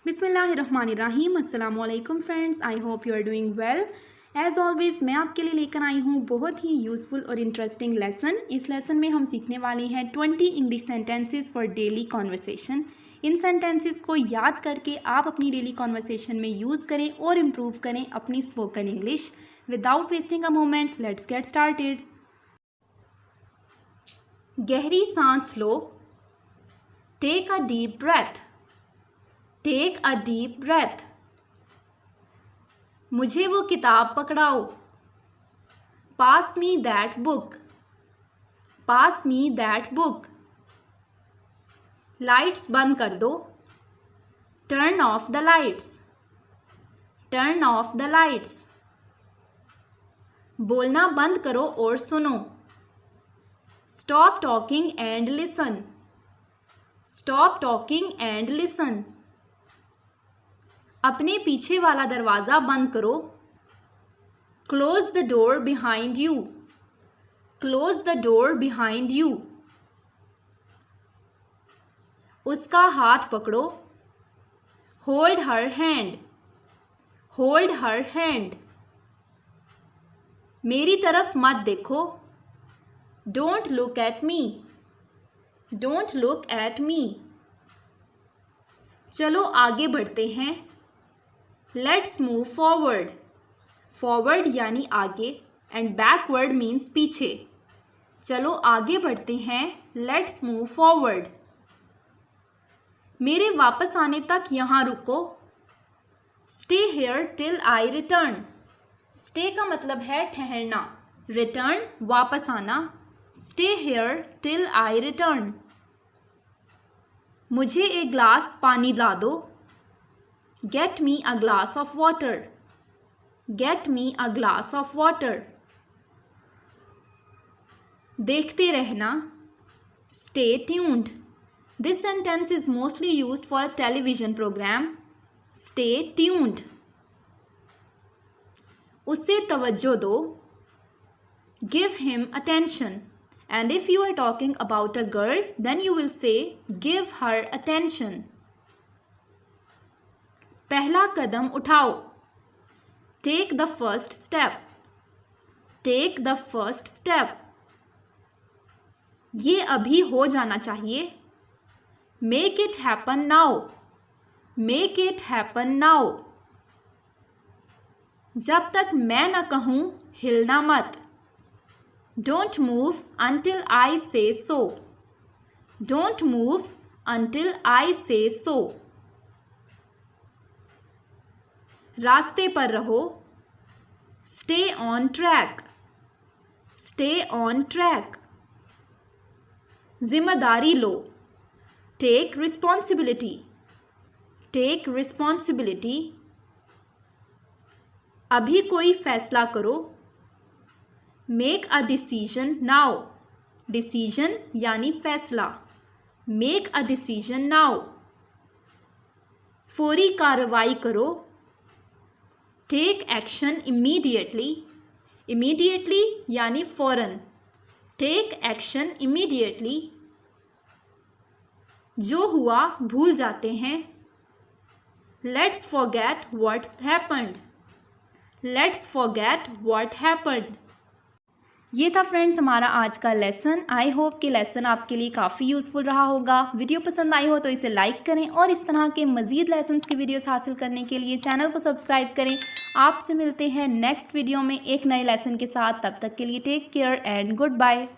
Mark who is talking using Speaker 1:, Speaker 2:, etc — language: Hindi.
Speaker 1: बिस्मिल्लाहिर्रहमानिर्रहीम। अस्सलाम वालेकुम friends, I hope you are doing well. As always मैं आपके लिए लेकर आई हूँ बहुत ही यूज़फुल और इंटरेस्टिंग लेसन। इस लेसन में हम सीखने वाले हैं 20 English sentences for daily conversation. इन सेंटेंसेस को याद करके आप अपनी डेली कॉन्वर्सेशन में यूज़ करें और इम्प्रूव करें अपनी spoken English. Without wasting a moment, let's get started. गहरी सांस लो। Take a deep breath. Take a deep breath. मुझे वो किताब पकड़ाओ। Pass me that book. Pass me that book. Lights बंद कर दो। Turn off the lights. Turn off the lights. बोलना बंद करो और सुनो। Stop talking and listen. Stop talking and listen. अपने पीछे वाला दरवाज़ा बंद करो। Close the door behind you. Close the door behind you. उसका हाथ पकड़ो। Hold her hand. Hold her hand. मेरी तरफ मत देखो। Don't look at me. Don't look at me. चलो आगे बढ़ते हैं। Let's move forward. फॉरवर्ड यानी आगे एंड बैकवर्ड मीन्स पीछे। चलो आगे बढ़ते हैं। Let's move forward. मेरे वापस आने तक यहाँ रुको। Stay here till I return. Stay का मतलब है ठहरना। रिटर्न वापस आना। Stay here till I return. मुझे एक ग्लास पानी ला दो। Get me a glass of water. Get me a glass of water. देखते रहना। Stay tuned. This sentence is mostly used for a television program. Stay tuned. उसे तवज्जो दो। Give him attention. And if you are talking about a girl, then you will say give her attention. पहला कदम उठाओ। Take the first step. Take the first step. ये अभी हो जाना चाहिए। Make it happen now. Make it happen now. जब तक मैं न कहूँ हिलना मत। Don't move until I say so. Don't move until I say so. रास्ते पर रहो। Stay on track. Stay on track. जिम्मेदारी लो। Take responsibility. Take responsibility. अभी कोई फैसला करो। Make a decision now. Decision यानी फैसला। Make a decision now. फौरी कार्रवाई करो। Take action immediately. Immediately यानी फौरन। Take action immediately. जो हुआ भूल जाते हैं। Let's forget what happened. Let's forget what happened. ये था फ्रेंड्स हमारा आज का लेसन। आई होप कि लेसन आपके लिए काफ़ी यूज़फुल रहा होगा। वीडियो पसंद आई हो तो इसे लाइक करें और इस तरह के मज़ीद लेसन्स की वीडियोस हासिल करने के लिए चैनल को सब्सक्राइब करें। आपसे मिलते हैं नेक्स्ट वीडियो में एक नए लेसन के साथ। तब तक के लिए take care and good bye.